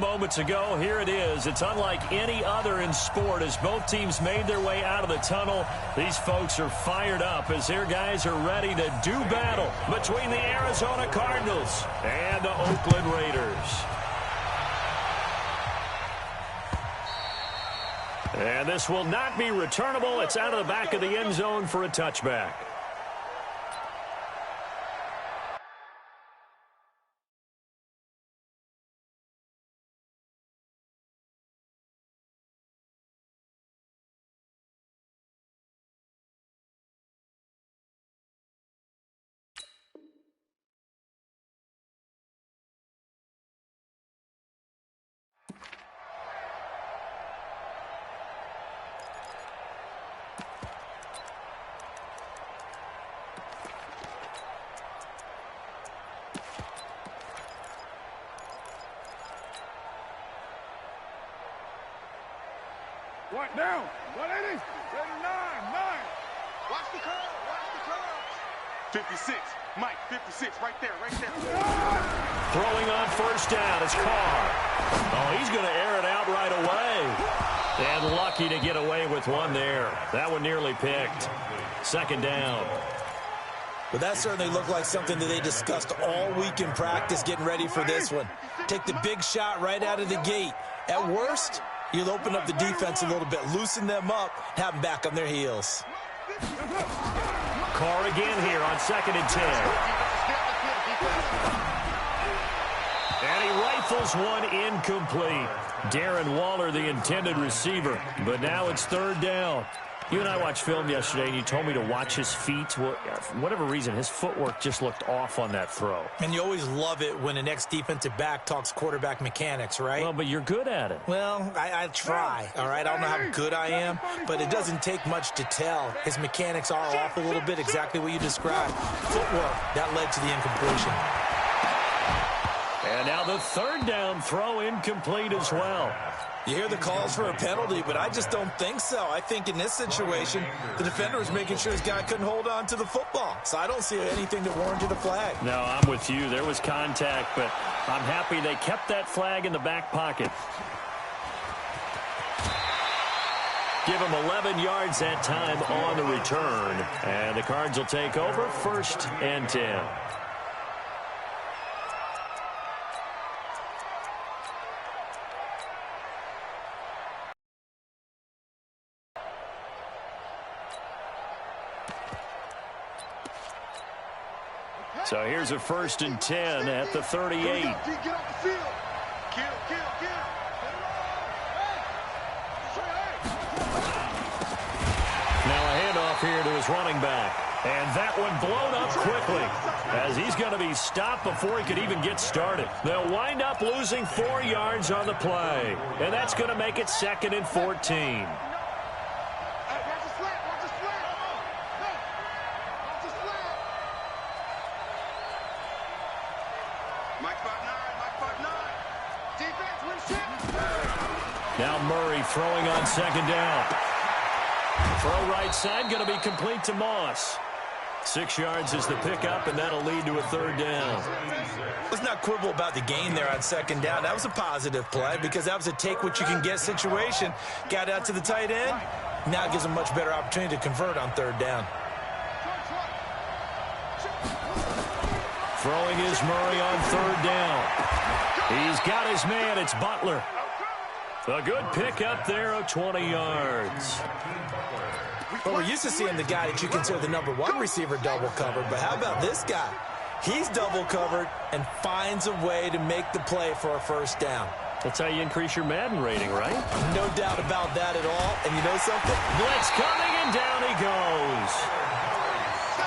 moments ago. Here it is. It's unlike any other in sport as both teams made their way out of the tunnel. These folks are fired up as their guys are ready to do battle between the Arizona Cardinals and the Oakland Raiders. And this will not be returnable. It's out of the back of the end zone for a touchback. What now? 180? 39, 9. Watch the curve, watch the curve. 56, Mike, 56, right there, right there. Throwing on first down is Carr. Oh, he's going to air it out right away. And lucky to get away with one there. That one nearly picked. Second down. But that certainly looked like something that they discussed all week in practice getting ready for this one. Take the big shot right out of the gate. At worst, you'll open up the defense a little bit, loosen them up, have them back on their heels. Carr again here on 2nd and 10. And he rifles one incomplete. Darren Waller, the intended receiver. But now it's 3rd down. You and I watched film yesterday, and you told me to watch his feet. Well, for whatever reason, his footwork just looked off on that throw. And you always love it when an ex-defensive back talks quarterback mechanics, right? Well, but you're good at it. Well, I try, all right? I don't know how good I am, but it doesn't take much to tell. His mechanics are off a little bit, exactly what you described. Footwork, that led to the incompletion. And now the 3rd down throw incomplete as well. You hear the calls for a penalty, but I just don't think so. I think in this situation, the defender was making sure his guy couldn't hold on to the football. So I don't see anything that warranted a flag. No, I'm with you. There was contact, but I'm happy they kept that flag in the back pocket. Give him 11 yards that time on the return. And the Cards will take over 1st and 10. So here's a 1st and 10 at the 38. Get off the field. Kill. Now a handoff here to his running back. And that one blown up quickly as he's going to be stopped before he could even get started. They'll wind up losing 4 yards on the play. And that's going to make it 2nd and 14. Now Murray throwing on 2nd down. Throw right side, going to be complete to Moss. 6 yards is the pickup, and that'll lead to a 3rd down. Let's not quibble about the gain there on 2nd down. That was a positive play because that was a take-what-you-can-get situation. Got out to the tight end. Now it gives him much better opportunity to convert on 3rd down. Throwing is Murray on 3rd down. He's got his man. It's Butler. A good pickup there of 20 yards. Well, we're used to seeing the guy that you consider the #1 receiver double covered, but how about this guy? He's double covered and finds a way to make the play for a 1st down. That's how you increase your Madden rating, right? No doubt about that at all. And you know something? Blitz coming, and down he goes.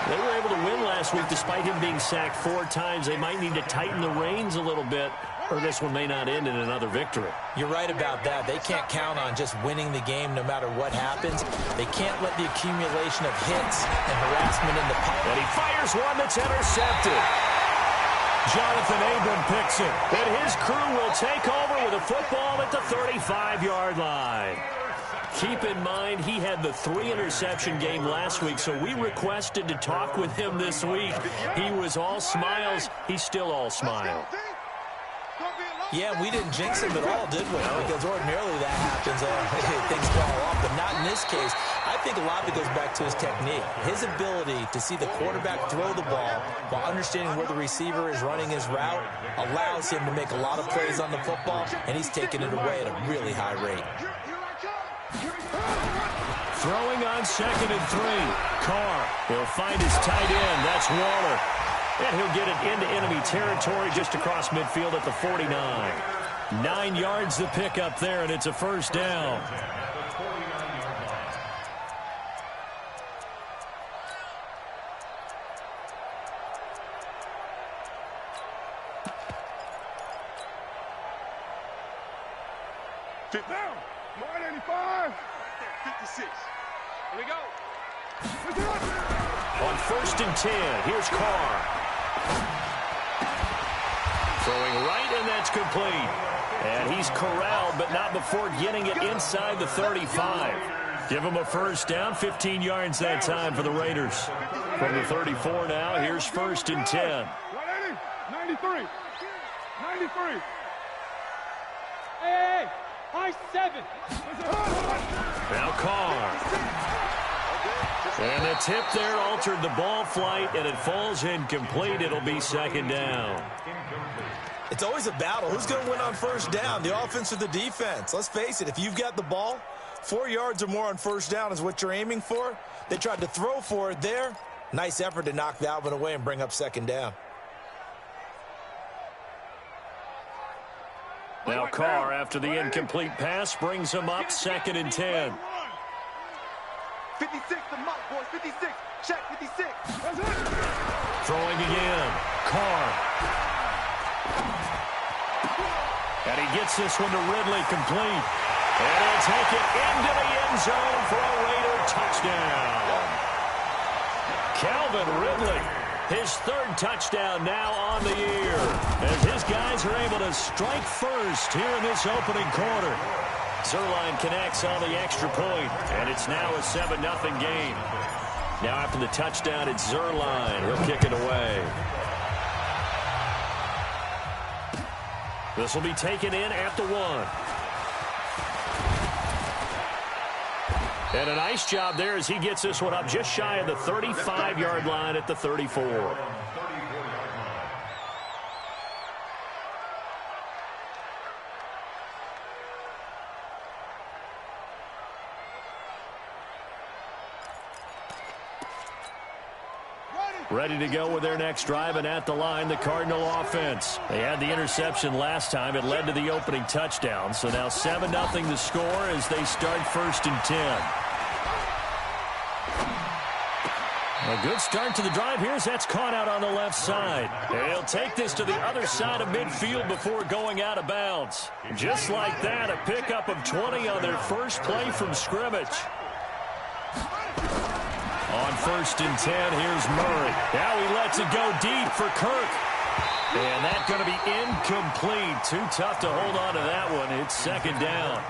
They were able to win last week despite him being sacked 4 times. They might need to tighten the reins a little bit, or this one may not end in another victory. You're right about that. They can't count on just winning the game no matter what happens. They can't let the accumulation of hits and harassment in the pocket. And he fires one that's intercepted. Jonathan Abram picks it. And his crew will take over with a football at the 35-yard line. Keep in mind, he had the 3-interception game last week, so we requested to talk with him this week. He was all smiles. He's still all smile. Yeah, we didn't jinx him at all, did we? Because ordinarily that happens. Things fall off, but not in this case. I think a lot of it goes back to his technique. His ability to see the quarterback throw the ball while understanding where the receiver is running his route allows him to make a lot of plays on the football, and he's taking it away at a really high rate. Throwing on 2nd and 3. Carr. He'll find his tight end. That's Waller. And he'll get it into enemy territory just across midfield at the 49. 9 yards to pick up there, and it's a first down. Down. 185. 56. Here we go. On 1st and 10, here's Carr. Throwing right, and that's complete. And he's corralled, but not before getting it inside the 35. Give him a first down, 15 yards that time for the Raiders. From the 34 now, here's 1st and 10. 93. 93. Hey, high 7. Now Carr. And the tip there altered the ball flight, and it falls incomplete. It'll be 2nd down. It's always a battle. Who's going to win on 1st down, the offense or the defense? Let's face it, if you've got the ball, 4 yards or more on 1st down is what you're aiming for. They tried to throw for it there. Nice effort to knock that one away and bring up 2nd down. Now Carr, after the incomplete pass, brings him up 2nd and 10. 56 to Mike, boys. 56. Check 56. Throwing again. Carr. And he gets this one to Ridley, complete. And he'll take it into the end zone for a Raider touchdown. Calvin Ridley, his 3rd touchdown now on the year, as his guys are able to strike first here in this opening quarter. Zerline connects on the extra point, and it's now a 7-0 game. Now after the touchdown, it's Zerline. He'll kick it away. This will be taken in at the 1. And a nice job there as he gets this one up just shy of the 35-yard line at the 34. Ready to go with their next drive, and at the line, the Cardinal offense. They had the interception last time. It led to the opening touchdown. So now 7-0 to score as they start 1st and 10. A good start to the drive here as that's caught out on the left side. They'll take this to the other side of midfield before going out of bounds. Just like that, a pickup of 20 on their first play from scrimmage. On 1st and 10, here's Murray. Now he lets it go deep for Kirk. And that's going to be incomplete. Too tough to hold on to that one. It's 2nd down.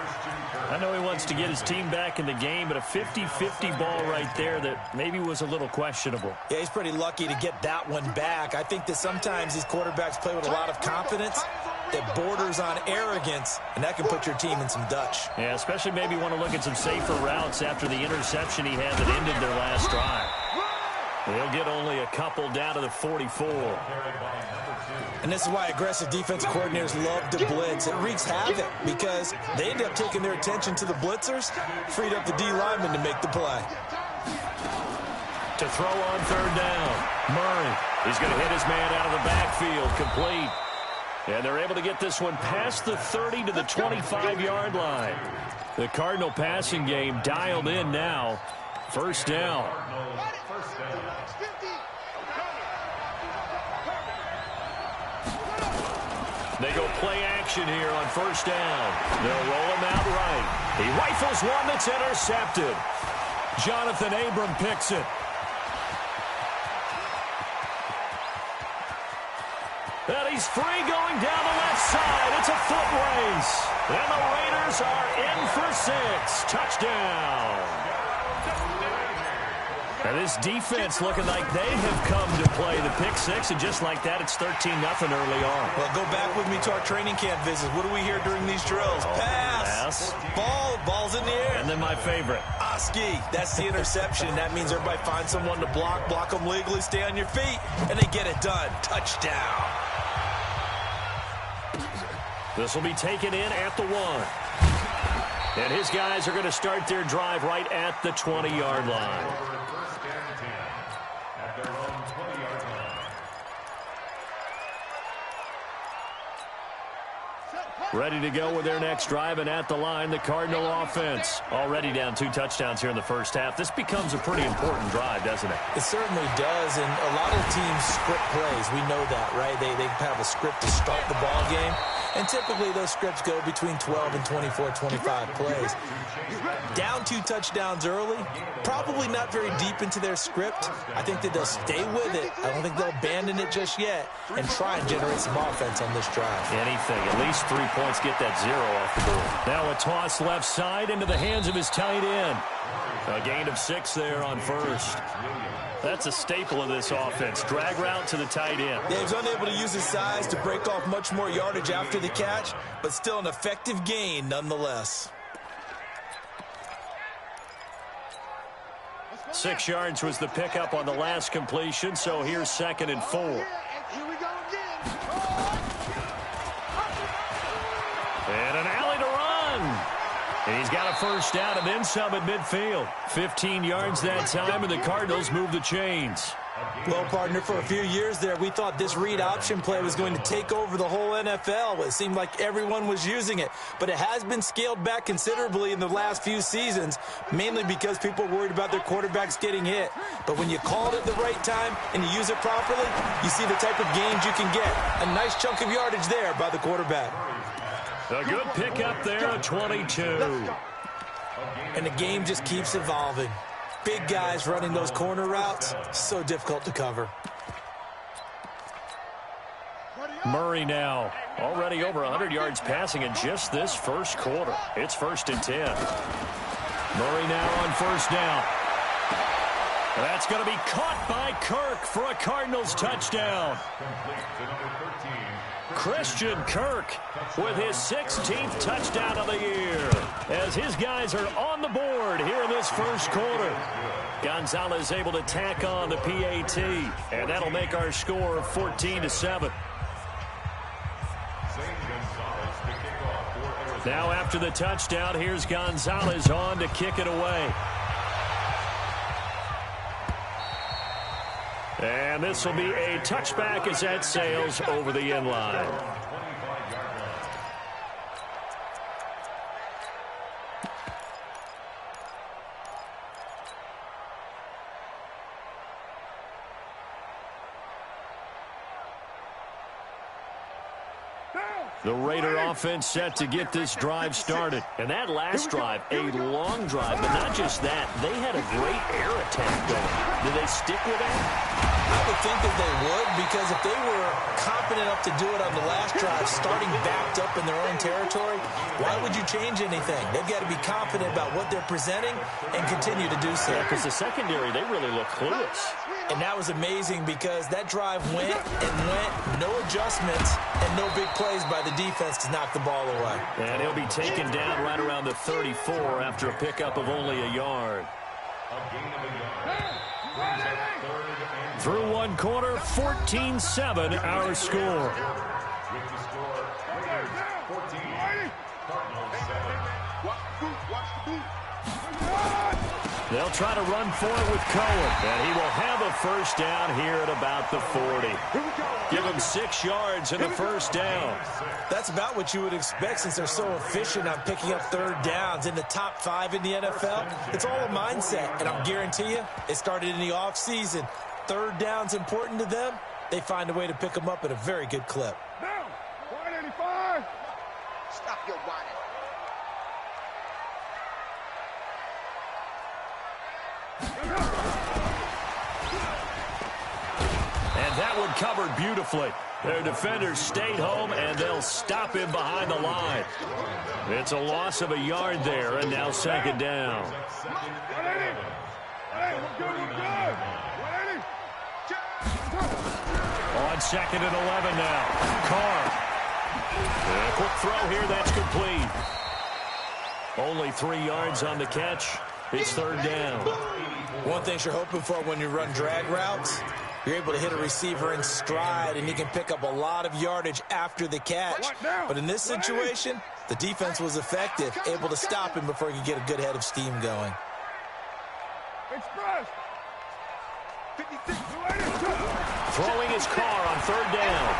I know he wants to get his team back in the game, but a 50-50 ball right there that maybe was a little questionable. Yeah, he's pretty lucky to get that one back. I think that sometimes these quarterbacks play with a lot of confidence that borders on arrogance, and that can put your team in some Dutch. Yeah, especially maybe want to look at some safer routes after the interception he had that ended their last drive. They'll get only a couple down to the 44. And this is why aggressive defense coordinators love to blitz. It wreaks havoc because they end up taking their attention to the blitzers, freed up the D lineman to make the play. To throw on 3rd down, Murray. He's going to hit his man out of the backfield, complete. And they're able to get this one past the 30 to the 25-yard line. The Cardinal passing game dialed in now. 1st down. They go play action here on 1st down. They'll roll him out right. He rifles one that's intercepted. Jonathan Abram picks it. And he's free going down the left side. It's a foot race. And the Raiders are in for 6. Touchdown. And this defense looking like they have come to play the pick six, and just like that, it's 13-0 early on. Well, go back with me to our training camp visits. What do we hear during these drills? Pass. Ball's in the air. And then my favorite. Oski. That's the interception. That means everybody finds someone to block them legally, stay on your feet, and they get it done. Touchdown. This will be taken in at the 1. And his guys are going to start their drive right at the 20-yard line. Ready to go with their next drive, and at the line, the Cardinal offense. Already down 2 touchdowns here in the first half. This becomes a pretty important drive, doesn't it? It certainly does, and a lot of teams script plays. We know that, right? They have a script to start the ball game, and typically those scripts go between 12 and 24, 25 plays. Down 2 touchdowns early, probably not very deep into their script. I think that they'll stay with it. I don't think they'll abandon it just yet and try and generate some offense on this drive. Anything, at least 3 points, get that 0 off the board. Now a toss left side into the hands of his tight end. A gain of 6 there on first. That's a staple of this offense. Drag route to the tight end. Yeah, he's unable to use his size to break off much more yardage after the catch, but still an effective gain nonetheless. 6 yards was the pickup on the last completion, so here's 2nd and 4. And an alley to run. And he's got a first down and then some at midfield. 15 yards that time, and the Cardinals move the chains. Well, partner, for a few years there, we thought this read option play was going to take over the whole NFL. It seemed like everyone was using it, but it has been scaled back considerably in the last few seasons, mainly because people are worried about their quarterbacks getting hit. But when you call it at the right time and you use it properly, you see the type of gains you can get. A nice chunk of yardage there by the quarterback. A good pickup there at 22. And the game just keeps evolving. Big guys running those corner routes, so difficult to cover. Murray now, already over 100 yards passing in just this first quarter. It's 1st and 10. Murray now on first down. That's going to be caught by Kirk for a Cardinals touchdown. Christian Kirk with his 16th touchdown of the year, as his guys are on the board here in this first quarter. Gonzalez able to tack on the PAT, and that'll make our score 14-7. Now after the touchdown, here's Gonzalez on to kick it away. And this will be a touchback as that sails over the end line. The Raider offense set to get this drive started. And that last drive, a long drive, but not just that. They had a great air attack going. Do they stick with that? I would think that they would, because if they were confident enough to do it on the last drive, starting backed up in their own territory, why would you change anything? They've got to be confident about what they're presenting and continue to do so. Yeah, because the secondary, they really look clueless. And that was amazing because that drive went and went, no adjustments, and no big plays by the defense to knock the ball away. And he'll be taken down right around the 34 after a pickup of only a yard. Through one quarter, 14-7 our score. They'll try to run for it with Cohen, and he will have a first down here at about the 40. Give him 6 yards in the first down. That's about what you would expect since they're so efficient on picking up third downs in the top 5 in the NFL. It's all a mindset, and I'll guarantee you it started in the offseason. Third down's important to them. They find a way to pick them up at a very good clip. Down, 185. Stop your whining. And that one covered beautifully. Their defenders stayed home, and they'll stop him behind the line. It's a loss of a yard there, and now second down. On 2nd and 11 now. Carr. And a quick throw here. That's complete. Only 3 yards on the catch. It's 3rd down. One thing you're hoping for when you run drag routes, you're able to hit a receiver in stride, and he can pick up a lot of yardage after the catch. But in this situation, the defense was effective, able to stop him before he could get a good head of steam going. Throwing his Carr on 3rd down.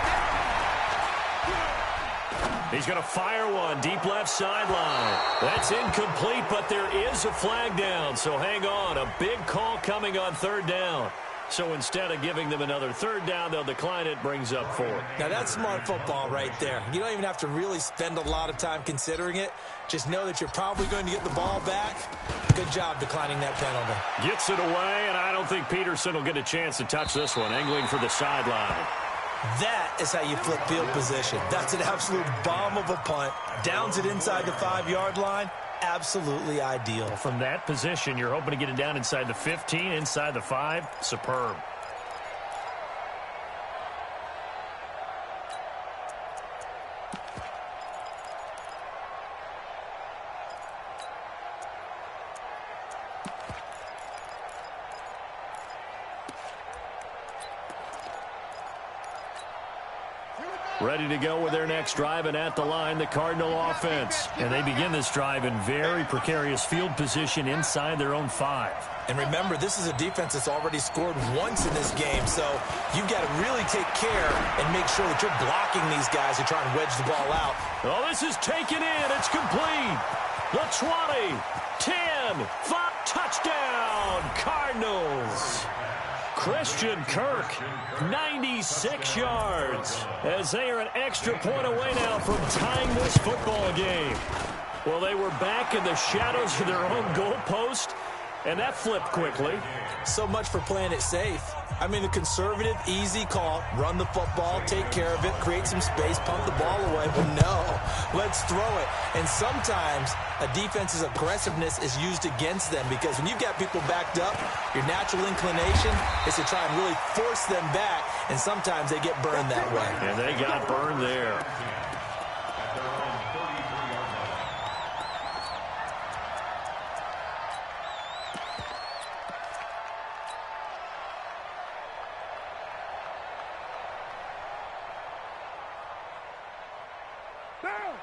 He's going to fire one deep left sideline. That's incomplete, but there is a flag down. So hang on. A big call coming on 3rd down. So instead of giving them another 3rd down, they'll decline it, brings up 4th. Now that's smart football right there. You don't even have to really spend a lot of time considering it. Just know that you're probably going to get the ball back. Good job declining that penalty. Gets it away, and I don't think Peterson will get a chance to touch this one. Angling for the sideline. That is how you flip field position. That's an absolute bomb of a punt. Downs it inside the 5-yard line. Absolutely ideal. From that position, you're hoping to get it down inside the 15, inside the 5. Superb. Ready to go with their next drive, and at the line, the Cardinal offense. And they begin this drive in very precarious field position inside their own 5. And remember, this is a defense that's already scored once in this game, so you've got to really take care and make sure that you're blocking these guys who try and wedge the ball out. Oh, this is taken in. It's complete. The 20, 10, 5, touchdown, Cardinals. Christian Kirk, 96 yards, as they are an extra point away now from tying this football game. Well, they were back in the shadows of their own goalpost, and that flipped quickly. So much for playing it safe. I mean, the conservative, easy call, run the football, take care of it, create some space, pump the ball away. But no, let's throw it. And sometimes a defense's aggressiveness is used against them, because when you've got people backed up, your natural inclination is to try and really force them back, and sometimes they get burned that way. And they got burned there.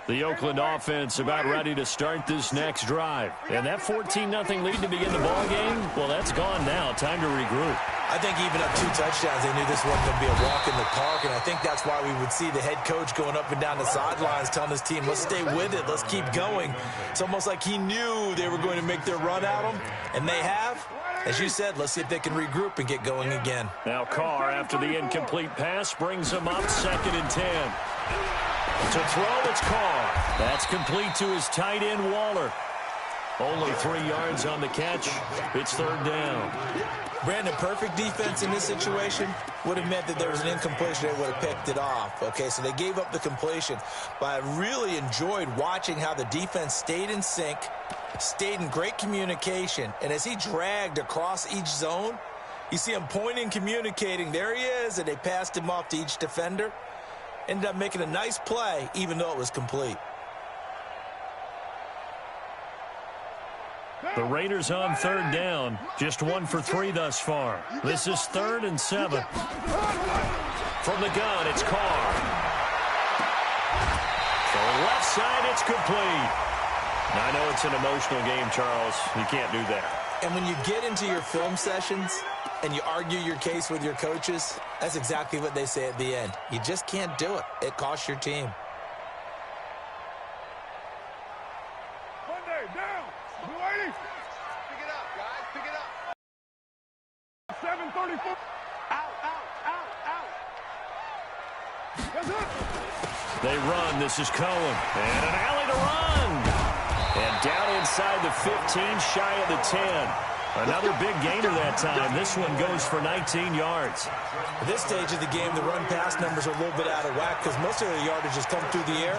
The Oakland offense about ready to start this next drive. And that 14-0 lead to begin the ball game, well, that's gone now. Time to regroup. I think even up 2 touchdowns, they knew this wasn't going to be a walk in the park, and I think that's why we would see the head coach going up and down the sidelines telling his team, let's stay with it, let's keep going. It's almost like he knew they were going to make their run at him, and they have. As you said, let's see if they can regroup and get going again. Now Carr, after the incomplete pass, brings him up 2nd and 10. To throw, it's Carr. That's complete to his tight end, Waller. Only 3 yards on the catch. It's 3rd down. Brandon, perfect defense in this situation would have meant that there was an incompletion. They would have picked it off. Okay, so they gave up the completion. But I really enjoyed watching how the defense stayed in sync, stayed in great communication. And as he dragged across each zone, you see him pointing, communicating. There he is, and they passed him off to each defender. Ended up making a nice play, even though it was complete. The Raiders on 3rd down. Just 1 for 3 thus far. This is 3rd and 7. From the gun, it's Carr. From the left side, it's complete. Now, I know it's an emotional game, Charles. You can't do that. And when you get into your film sessions and you argue your case with your coaches, that's exactly what they say at the end. You just can't do it. It costs your team. Monday, down. Blue 80. Pick it up, guys. Pick it up. 734. Out. That's it. They run. This is Cohen. And an alley to run. And down inside the 15, shy of the 10. Another big gainer that time. This one goes for 19 yards. At this stage of the game, the run-pass numbers are a little bit out of whack because most of the yardage has come through the air.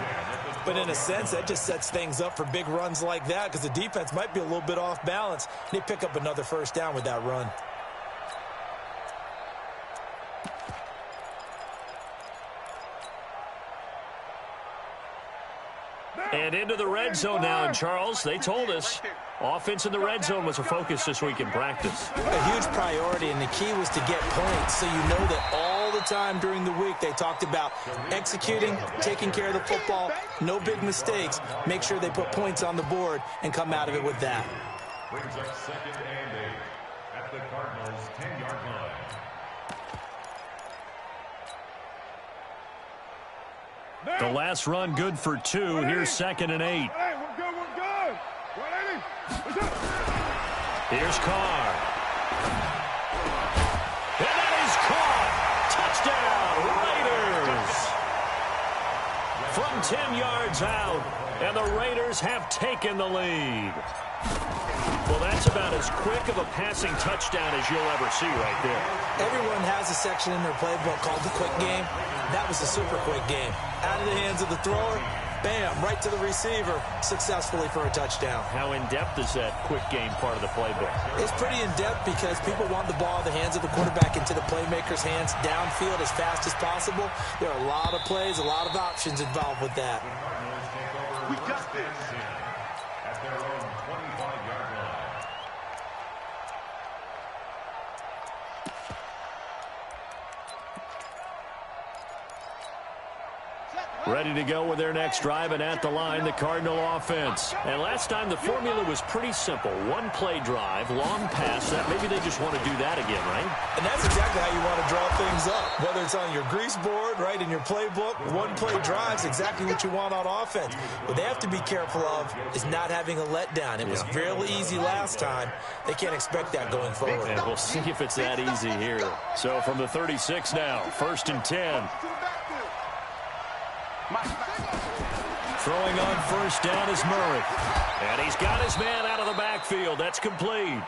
But in a sense, that just sets things up for big runs like that because the defense might be a little bit off balance. They pick up another first down with that run. And into the red zone now, and Charles, they told us offense in the red zone was a focus this week in practice. A huge priority, and the key was to get points, so you know that all the time during the week they talked about executing, taking care of the football, no big mistakes, make sure they put points on the board and come out of it with that. Brings up 2nd and 8 at the Cardinals' 10-yard line. The last run good for 2. Here's 2nd and 8. Hey, we're good, we're good. 180. Here's Carr. And that is caught. Touchdown, Raiders. From 10 yards out, and the Raiders have taken the lead. Well, that's about as quick of a passing touchdown as you'll ever see right there. Everyone has a section in their playbook called the quick game. That was a super quick game. Out of the hands of the thrower, bam, right to the receiver, successfully for a touchdown. How in-depth is that quick game part of the playbook? It's pretty in-depth because people want the ball in the hands of the quarterback into the playmaker's hands downfield as fast as possible. There are a lot of plays, a lot of options involved with that. We got this. At their own 25-yard line. Ready to go with their next drive, and at the line, the Cardinal offense. And last time, the formula was pretty simple. One-play drive, long pass. Maybe they just want to do that again, right? And that's exactly how you want to draw things up. Whether it's on your grease board, right, in your playbook, one-play drive's exactly what you want on offense. What they have to be careful of is not having a letdown. It was fairly easy last time. They can't expect that going forward. And we'll see if it's that easy here. So from the 36 now, 1st and 10. Throwing on first down is Murray. And he's got his man out of the backfield. That's complete.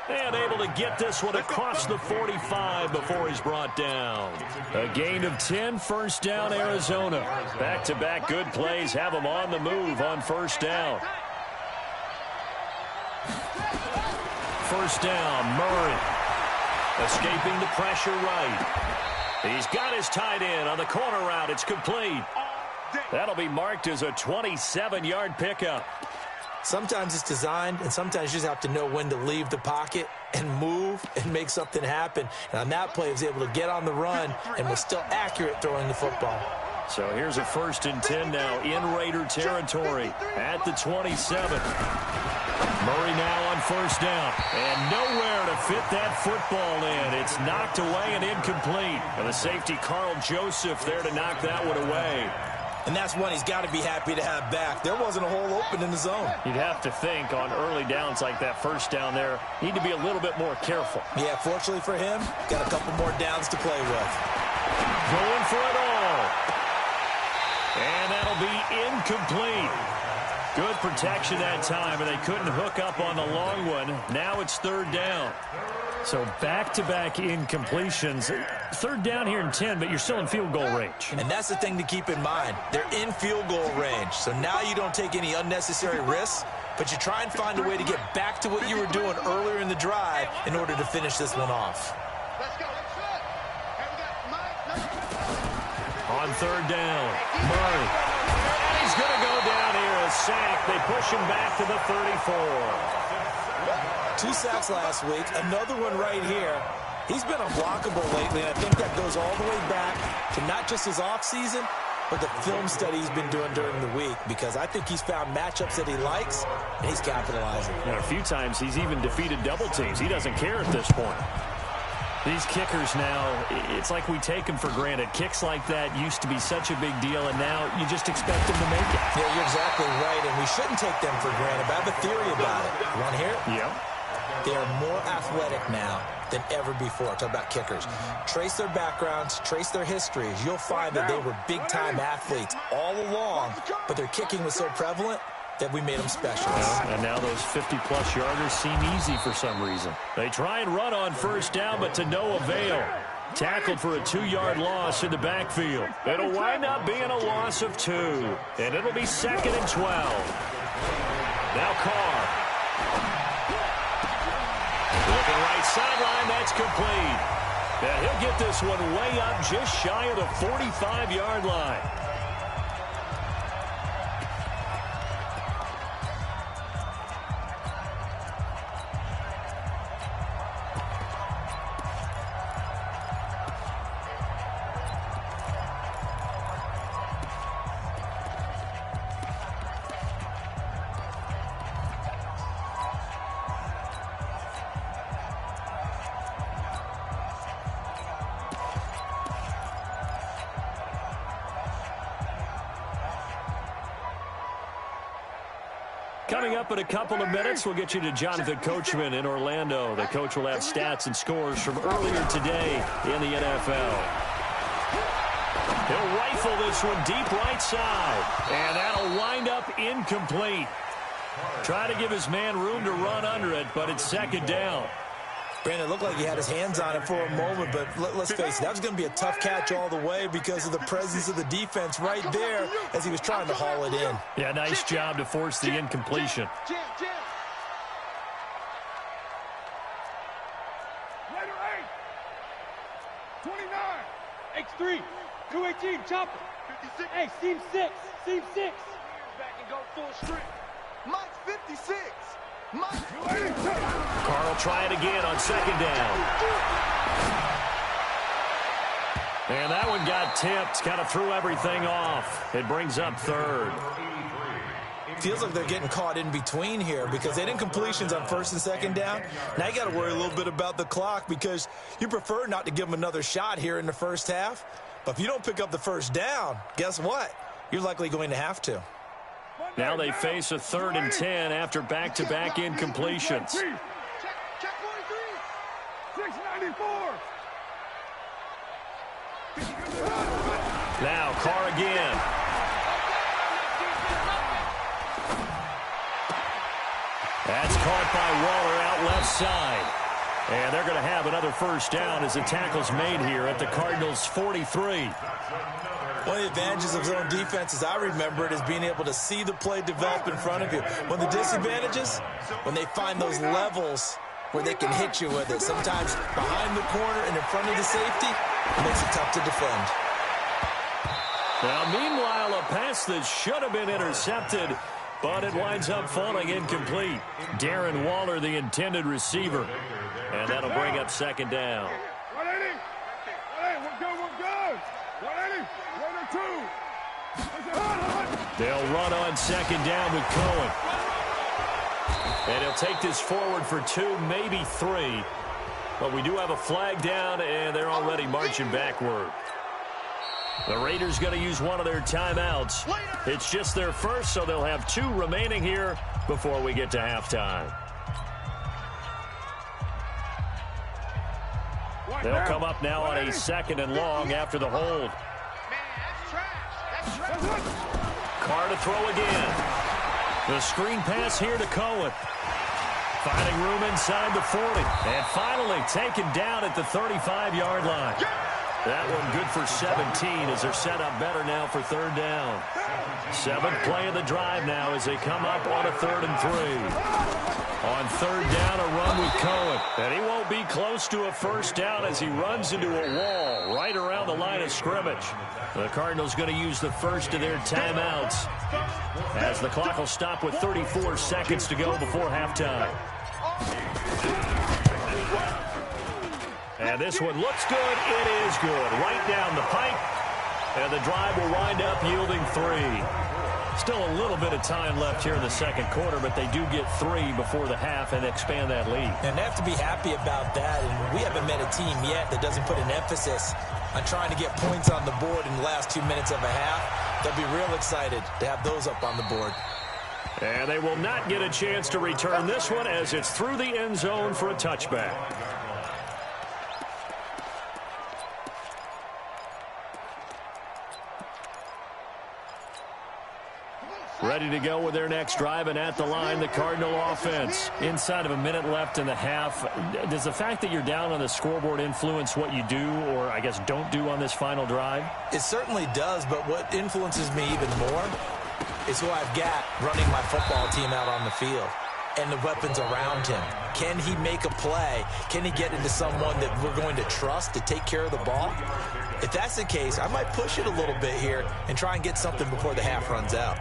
And able to get this one across the 45 before he's brought down. A gain of 10, first down, Arizona. Back-to-back good plays have them on the move on first down. First down, Murray. Escaping the pressure right. He's got his tight end on the corner route. It's complete. That'll be marked as a 27-yard pickup. Sometimes it's designed, and sometimes you just have to know when to leave the pocket and move and make something happen. And on that play, he was able to get on the run and was still accurate throwing the football. So here's a 1st and 10 now in Raider territory at the 27. Murray now on first down, and nowhere to fit that football in. It's knocked away and incomplete. And the safety, Carl Joseph, there to knock that one away. And that's one he's got to be happy to have back. There wasn't a hole open in the zone. You'd have to think on early downs like that first down there, need to be a little bit more careful. Yeah, fortunately for him, got a couple more downs to play with. Going for it all. And that'll be incomplete. Good protection that time, and they couldn't hook up on the long one. Now it's 3rd down. So back-to-back incompletions. 3rd down here in 10, but you're still in field goal range. And that's the thing to keep in mind. They're in field goal range. So now you don't take any unnecessary risks, but you try and find a way to get back to what you were doing earlier in the drive in order to finish this one off. On 3rd down, Murray. And he's going to go down here, a sack. They push him back to the 34. 2 sacks last week, another one right here. He's been unblockable lately, and I think that goes all the way back to not just his offseason, but the film study he's been doing during the week, because I think he's found matchups that he likes, and he's capitalizing. And a few times he's even defeated double teams. He doesn't care at this point. These kickers now, it's like we take them for granted. Kicks like that used to be such a big deal, and now you just expect them to make it. Yeah, you're exactly right, and we shouldn't take them for granted, but I have a theory about it. You want to hear it? Yeah. They are more athletic now than ever before. Talk about kickers. Trace their backgrounds, trace their histories. You'll find that they were big-time athletes all along, but their kicking was so prevalent that we made them specialists. And now those 50-plus yarders seem easy for some reason. They try and run on first down, but to no avail. Tackled for a 2-yard loss in the backfield. It'll wind up being a loss of 2. And it'll be 2nd and 12. Now Carr. Looking right sideline, that's complete. And he'll get this one way up just shy of the 45-yard line. Coming up in a couple of minutes, we'll get you to Jonathan Coachman in Orlando. The coach will have stats and scores from earlier today in the NFL. He'll rifle this one deep right side, and that'll wind up incomplete. Try to give his man room to run under it, but it's 2nd down. Brandon, it looked like he had his hands on it for a moment, but let's face it, that was going to be a tough catch all the way because of the presence of the defense right there as he was trying to haul it in. Yeah, nice job to force the incompletion. Letter 8. 29. X3. 218. Chopper. 56. Hey, seam 6. Seam 6. Back and go full strength. Mike 56. Carr will try it again on 2nd down. And that one got tipped. Kind of threw everything off. It brings up 3rd. Feels like they're getting caught in between here because they didn't completions on 1st and 2nd down. Now you got to worry a little bit about the clock because you prefer not to give them another shot here in the first half. But if you don't pick up the 1st down, guess what? You're likely going to have to. Now they face a 3rd and 10 after back-to-back incompletions. Check 43. 694. Now Carr again. That's caught by Waller out left side. And they're going to have another 1st down as the tackle's made here at the Cardinals' 43. One of the advantages of zone defense, as I remember it, is being able to see the play develop in front of you. One of the disadvantages, when they find those levels where they can hit you with it. Sometimes behind the corner and in front of the safety, it makes it tough to defend. Now, meanwhile, a pass that should have been intercepted, but it winds up falling incomplete. Darren Waller, the intended receiver. And that'll bring up 2nd down. 180. 180. We're good. We're good. 180. 102. They'll run on 2nd down with Cohen. And he'll take this forward for 2, maybe 3. But we do have a flag down, and they're already marching backward. The Raiders going to use one of their timeouts. It's just their first, so they'll have 2 remaining here before we get to halftime. They'll come up now on a 2nd and long after the hold. Carr to throw again. The screen pass here to Cohen. Finding room inside the 40. And finally taken down at the 35-yard line. That one good for 17 as they're set up better now for 3rd down. 7th play of the drive now as they come up on a 3rd and 3. On 3rd down, a run with Cohen. And he won't be close to a 1st down as he runs into a wall right around the line of scrimmage. The Cardinals going to use the first of their timeouts as the clock will stop with 34 seconds to go before halftime. And this one looks good. It is good. Right down the pipe. And the drive will wind up yielding 3. Still a little bit of time left here in the 2nd quarter, but they do get 3 before the half and expand that lead. And they have to be happy about that. And we haven't met a team yet that doesn't put an emphasis on trying to get points on the board in the last 2 minutes of a half. They'll be real excited to have those up on the board. And they will not get a chance to return this one as it's through the end zone for a touchback. Ready to go with their next drive, and at the line, the Cardinal offense. Inside of a minute left in the half, does the fact that you're down on the scoreboard influence what you do, or I guess don't do on this final drive? It certainly does, but what influences me even more is who I've got running my football team out on the field and the weapons around him. Can he make a play? Can he get into someone that we're going to trust to take care of the ball? If that's the case, I might push it a little bit here and try and get something before the half runs out.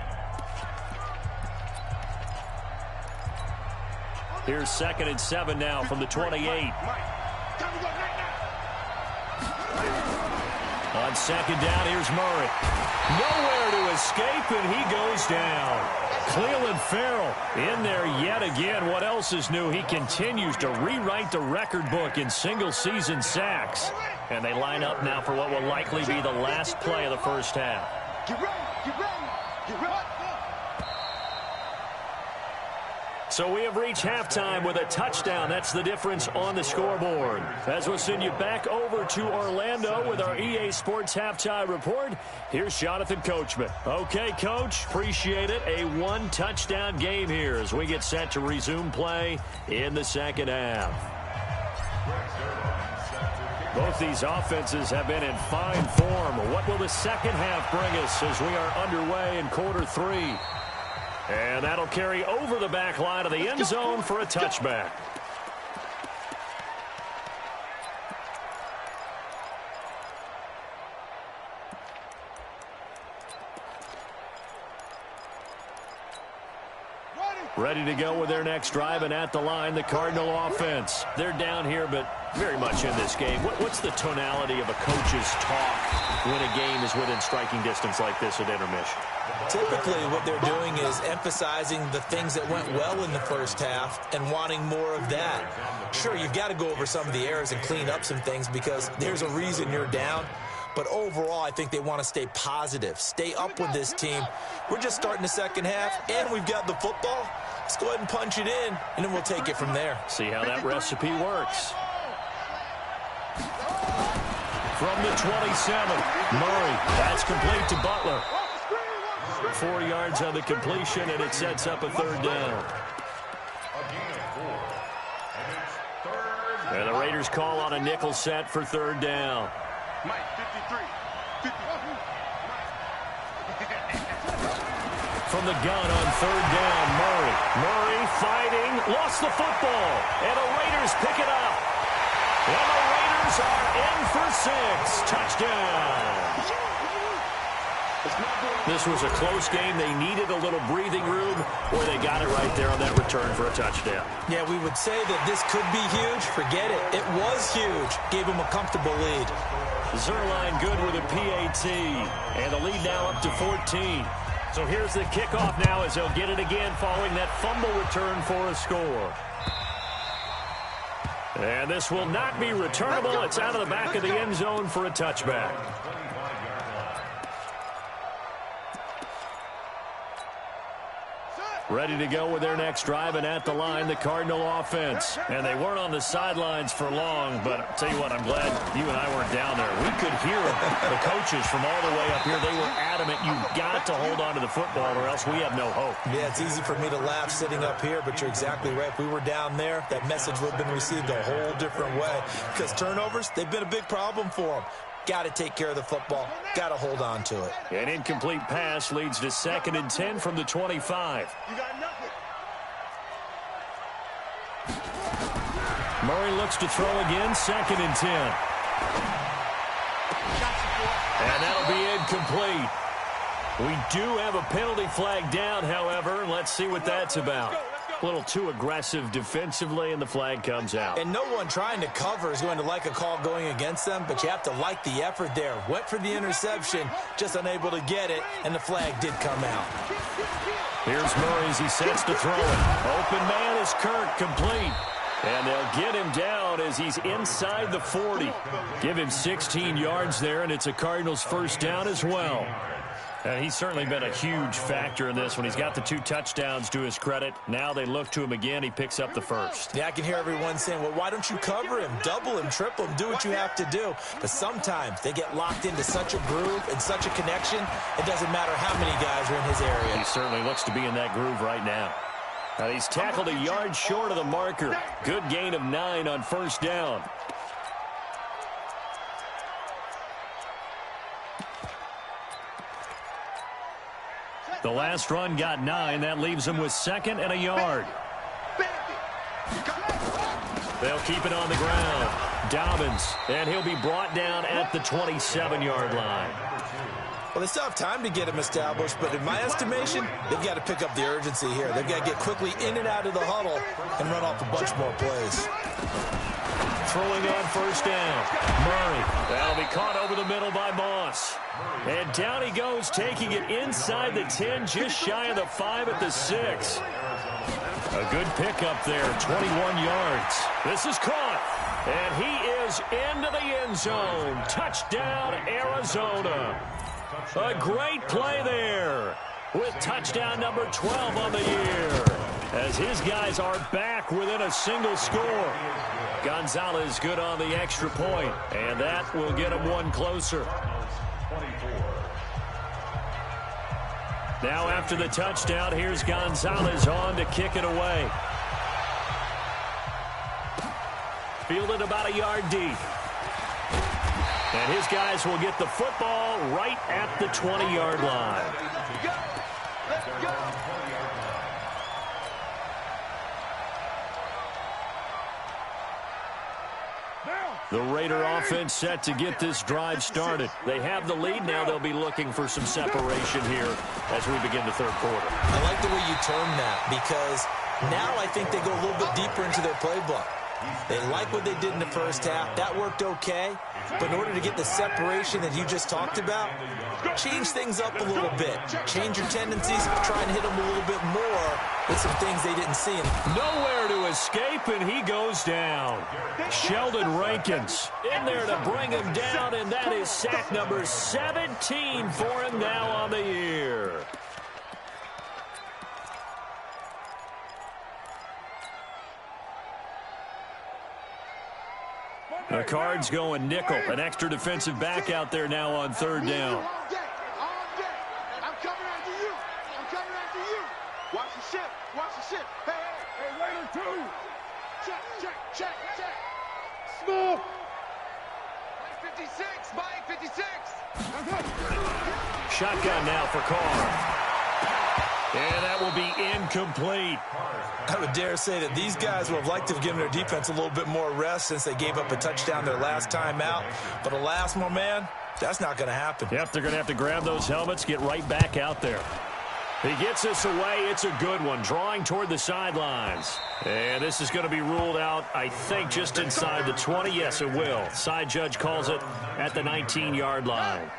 Here's 2nd and 7 now from the 28. On 2nd down, here's Murray. Nowhere to escape, and he goes down. Cleveland Farrell in there yet again. What else is new? He continues to rewrite the record book in single-season sacks. And they line up now for what will likely be the last play of the first half. Get ready, get ready, get ready. So we have reached halftime with a touchdown. That's the difference on the scoreboard. As we'll send you back over to Orlando with our EA Sports Halftime Report, here's Jonathan Coachman. Okay, Coach, appreciate it. A one-touchdown game here as we get set to resume play in the second half. Both these offenses have been in fine form. What will the second half bring us as we are underway in quarter 3? And that'll carry over the back line of the end zone for a touchback. Ready to go with their next drive, and at the line, the Cardinal offense. They're down here, but very much in this game. What's the tonality of a coach's talk when a game is within striking distance like this at intermission? Typically, what they're doing is emphasizing the things that went well in the first half and wanting more of that. Sure, you've got to go over some of the errors and clean up some things because there's a reason you're down. But overall, I think they want to stay positive, stay up with this team. We're just starting the second half, and we've got the football. Let's go ahead and punch it in, and then we'll take it from there. See how that recipe works. From the 27, Murray. That's complete to Butler. 4 yards on the completion, and it sets up a third down. And the Raiders call on a nickel set for third down. Mike, 53. From the gun on third down, Murray. Murray fighting, lost the football, and the Raiders pick it up. And the Raiders are in for 6. Touchdown. This was a close game. They needed a little breathing room, or they got it right there on that return for a touchdown. Yeah, we would say that this could be huge. Forget it. It was huge. Gave them a comfortable lead. Zerline good with a PAT, and the lead now up to 14. So here's the kickoff now as they'll get it again following that fumble return for a score. And this will not be returnable. It's out of the back of the end zone for a touchback. Ready to go with their next drive, and at the line, the Cardinal offense. And they weren't on the sidelines for long, but I'll tell you what, I'm glad you and I weren't down there. We could hear the coaches from all the way up here. They were adamant, you've got to hold on to the football or else we have no hope. Yeah, it's easy for me to laugh sitting up here, but you're exactly right. If we were down there, that message would have been received a whole different way. Because turnovers, they've been a big problem for them. Got to take care of the football. Got to hold on to it. An incomplete pass leads to 2nd and 10 from the 25. You got nothing. Murray looks to throw again, 2nd and 10. And that'll be incomplete. We do have a penalty flag down, however. Let's see what that's about. A little too aggressive defensively, and the flag comes out. And no one trying to cover is going to like a call going against them, but you have to like the effort there. Went for the interception, just unable to get it, and the flag did come out. Here's Murray as he sets to throw it. Open man is Kirk, complete. And they'll get him down as he's inside the 40. Give him 16 yards there, and it's a Cardinals first down as well. And he's certainly been a huge factor in this one. He's got the 2 touchdowns to his credit. Now they look to him again. He picks up the first. Yeah, I can hear everyone saying, well, why don't you cover him, double him, triple him, do what you have to do. But sometimes they get locked into such a groove and such a connection, it doesn't matter how many guys are in his area. He certainly looks to be in that groove right now. Now he's tackled a yard short of the marker. Good gain of 9 on first down. The last run got 9. That leaves him with 2nd and a yard. They'll keep it on the ground. Dobbins, and he'll be brought down at the 27-yard line. Well, they still have time to get him established, but in my estimation, they've got to pick up the urgency here. They've got to get quickly in and out of the huddle and run off a bunch more plays. Throwing on first down. Murray. That'll be caught over the middle by Moss. And down he goes, taking it inside the 10, just shy of the 5 at the 6. A good pickup there, 21 yards. This is caught. And he is into the end zone. Touchdown, Arizona. A great play there with touchdown number 12 on the year. As his guys are back within a single score. Gonzalez good on the extra point, and that will get him one closer. Now after the touchdown, here's Gonzalez on to kick it away. Fielded about a yard deep. And his guys will get the football right at the 20-yard line. Let's go. The Raider offense set to get this drive started. They have the lead. Now they'll be looking for some separation here as we begin the third quarter. I like the way you term that, because now I think they go a little bit deeper into their playbook. They like what they did in the first half. That worked okay. But in order to get the separation that you just talked about, change things up a little bit. Change your tendencies. Try and hit them a little bit more with some things they didn't see. Nowhere to escape, and he goes down. Sheldon Rankins in there to bring him down, and that is sack number 17 for him now on the year. The Cards going nickel. An extra defensive back out there now on third down. I'm coming after you. I'm coming after you. Watch the ship. Watch the ship. Hey, Raider 2. Check. Smooth. Mike 56. Mike 56. Shotgun now for Carr. And that will be incomplete. I would dare say that these guys would have liked to have given their defense a little bit more rest since they gave up a touchdown their last time out. But alas, my man, that's not going to happen. Yep, they're going to have to grab those helmets, get right back out there. He gets this away. It's a good one, drawing toward the sidelines. And this is going to be ruled out, I think, just inside the 20. Yes, it will. Side judge calls it at the 19-yard line.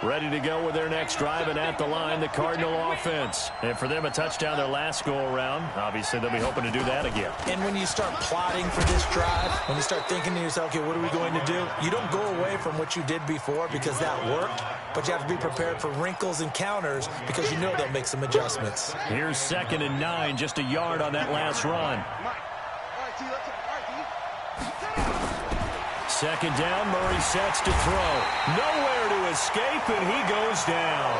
Ready to go with their next drive, and at the line, the Cardinal offense. And for them, a touchdown their last go-around. Obviously, they'll be hoping to do that again. And when you start plotting for this drive, when you start thinking to yourself, okay, what are we going to do? You don't go away from what you did before because that worked, but you have to be prepared for wrinkles and counters because you know they'll make some adjustments. Here's 2nd and 9, just a yard on that last run. Second down, Murray sets to throw. Nowhere to escape, and he goes down.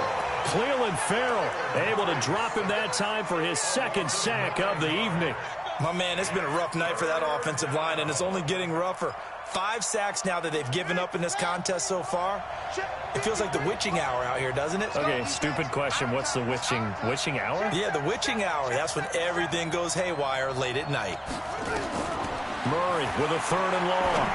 Cleveland Farrell able to drop him that time for his 2nd sack of the evening. My man, it's been a rough night for that offensive line, and it's only getting rougher. 5 sacks now that they've given up in this contest so far. It feels like the witching hour out here, doesn't it? Okay, stupid question. What's the witching hour? Yeah, the witching hour. That's when everything goes haywire late at night. Murray with a 3rd and long.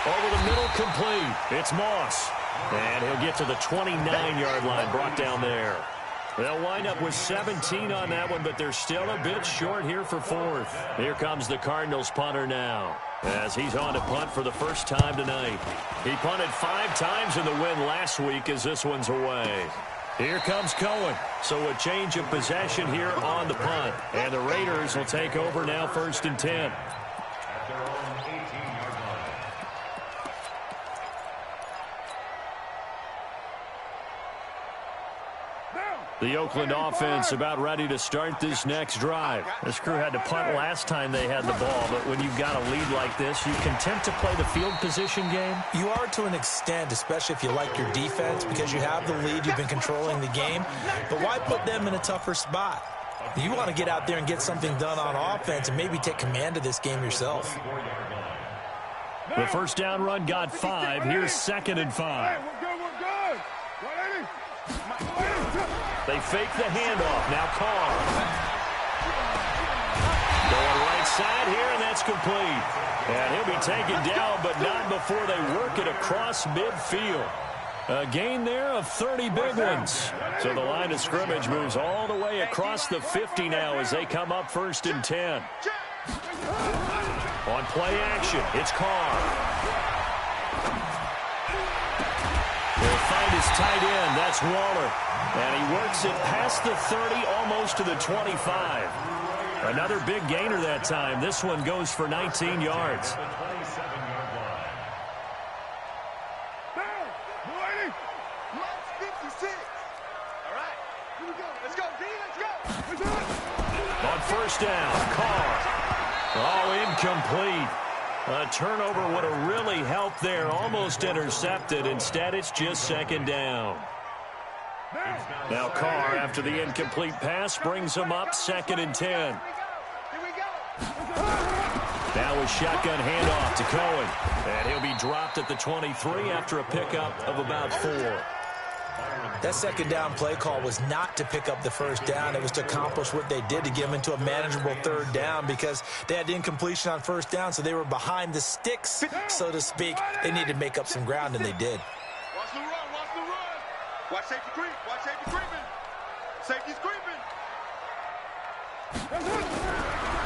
Over the middle, complete. It's Moss. And he'll get to the 29-yard line, brought down there. They'll wind up with 17 on that one, but they're still a bit short here for 4th. Here comes the Cardinals punter now, as he's on to punt for the first time tonight. He punted 5 times in the win last week as this one's away. Here comes Cohen. So a change of possession here on the punt. And the Raiders will take over now, 1st and 10. The Oakland offense about ready to start this next drive. This crew had to punt last time they had the ball, but when you've got a lead like this, you content to play the field position game? You are to an extent, especially if you like your defense, because you have the lead, you've been controlling the game. But why put them in a tougher spot? You want to get out there and get something done on offense and maybe take command of this game yourself. The first down run got 5. Here's 2nd and 5. They fake the handoff. Now Carr. Going right side here, and that's complete. And he'll be taken down, but not before they work it across midfield. A gain there of 30 big ones. So the line of scrimmage moves all the way across the 50 now as they come up 1st and 10. On play action, it's Carr. He'll find his tight end. That's Waller. And he works it past the 30, almost to the 25. Another big gainer that time. This one goes for 19 yards. On first down, Carr. Oh, incomplete. A turnover would have really helped there. Almost intercepted. Instead, it's just 2nd down. Now Carr, after the incomplete pass, brings him up 2nd and 10. Now a shotgun handoff to Cohen. And he'll be dropped at the 23 after a pickup of about 4. That 2nd down play call was not to pick up the 1st down. It was to accomplish what they did to get them into a manageable 3rd down because they had incompletion on 1st down, so they were behind the sticks, so to speak. They needed to make up some ground, and they did. Watch the run, watch the run. Watch safety creep, watch safety creeping. Safety's creeping.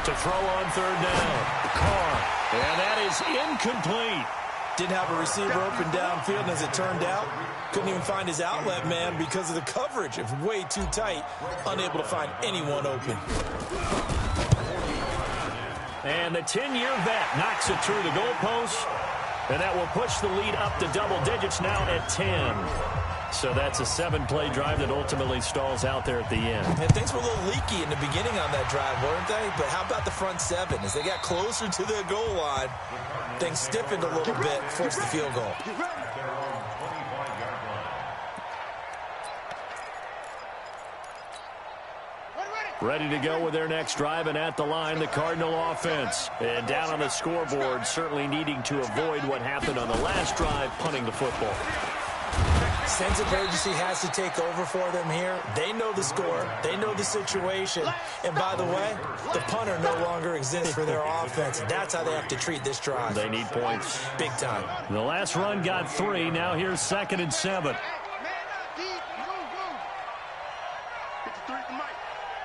To throw on 3rd down, Carr. And that is incomplete. Didn't have a receiver open downfield, and as it turned out, couldn't even find his outlet man because of the coverage. It was way too tight, unable to find anyone open. And the 10-year vet knocks it through the goalpost, and that will push the lead up to double digits now at 10. So that's a 7-play drive that ultimately stalls out there at the end. And things were a little leaky in the beginning on that drive, weren't they? But how about the front 7? As they got closer to the goal line, things stiffened a little bit, forced the field goal. Ready to go with their next drive, and at the line, the Cardinal offense. And down on the scoreboard, certainly needing to avoid what happened on the last drive, punting the football. Sense of urgency has to take over for them here. They know the score. They know the situation. And by the way, the punter no longer exists for their offense. That's how they have to treat this drive. They need points. Big time. The last run got 3. Now here's 2nd and 7. 53 to Mike.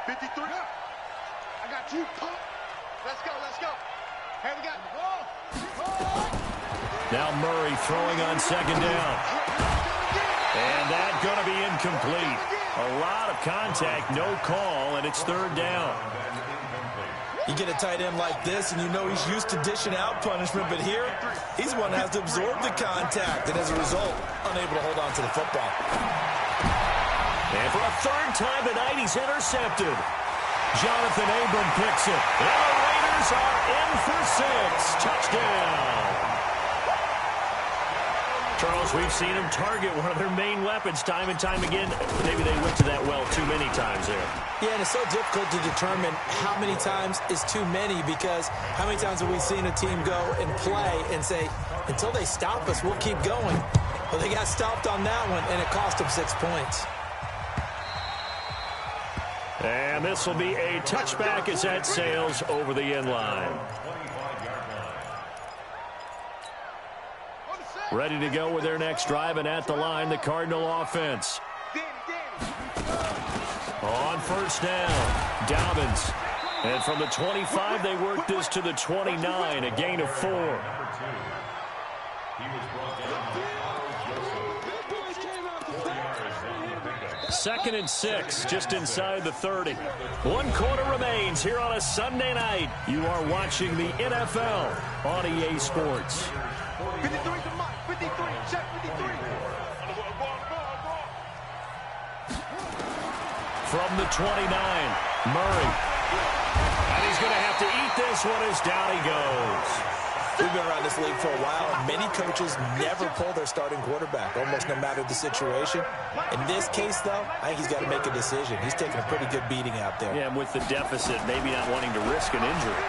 53. I got 2 pump. Let's go, let's go. Hey, we got the ball. Now Murray throwing on 2nd down. And that's going to be incomplete. A lot of contact, no call, and it's 3rd down. You get a tight end like this, and you know he's used to dishing out punishment, but here, he's the one that has to absorb the contact, and as a result, unable to hold on to the football. And for a 3rd time tonight, he's intercepted. Jonathan Abram picks it. And the Raiders are in for 6. Touchdown. Charles, we've seen them target one of their main weapons time and time again. Maybe they went to that well too many times there. Yeah, and it's so difficult to determine how many times is too many, because how many times have we seen a team go and play and say, until they stop us, we'll keep going. Well, they got stopped on that one, and it cost them 6 points. And this will be a touchback as that sails over the end line. Ready to go with their next drive, and at the line, the Cardinal offense. On 1st down, Dobbins. And from the 25, they work this to the 29, a gain of 4. 2nd and 6, just inside the 30. 1 quarter remains here on a Sunday night. You are watching the NFL on EA Sports. 53 to Mike. 53. Check 53. from the 29. Murray. And he's going to have to eat this one as down he goes. We've been around this league for a while, and many coaches never pull their starting quarterback, almost no matter the situation. In this case, though, I think he's got to make a decision. He's taking a pretty good beating out there. Yeah, and with the deficit, maybe not wanting to risk an injury.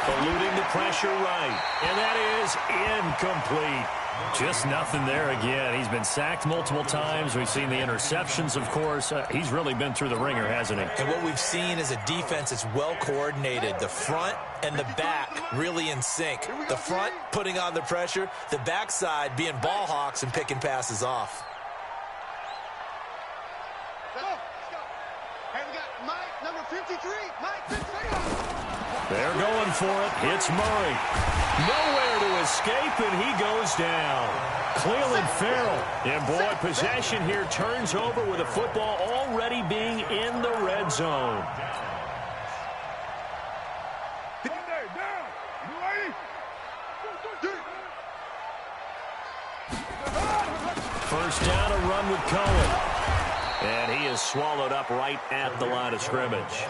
Eluding the pressure right, and that is incomplete. Just nothing there again. He's been sacked multiple times. We've seen the interceptions, of course. He's really been through the ringer, hasn't he? And what we've seen is a defense that's well coordinated. The front and the back really in sync. The front putting on the pressure, the backside being ball hawks and picking passes off. Let's go. Hey, we got Mike, number 53. Mike, 53. They're going for it. It's Murray. Nowhere to escape, and he goes down. Cleveland Farrell. And, boy, possession here turns over with the football already being in the red zone. First down, a run with Cohen. And he is swallowed up right at the line of scrimmage.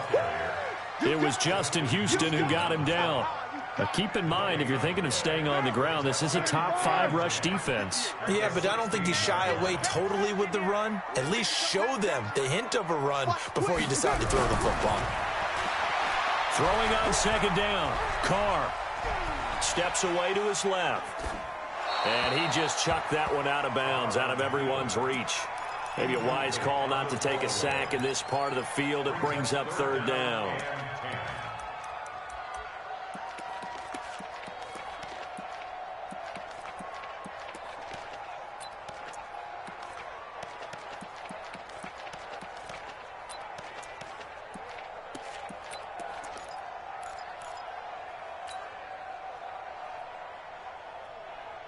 It was Justin Houston who got him down. Now keep in mind, if you're thinking of staying on the ground, this is a top 5 rush defense. Yeah, but I don't think you shy away totally with the run. At least show them the hint of a run before you decide to throw the football. Throwing on second down. Carr steps away to his left. And he just chucked that one out of bounds, out of everyone's reach. Maybe a wise call not to take a sack in this part of the field. It brings up third down.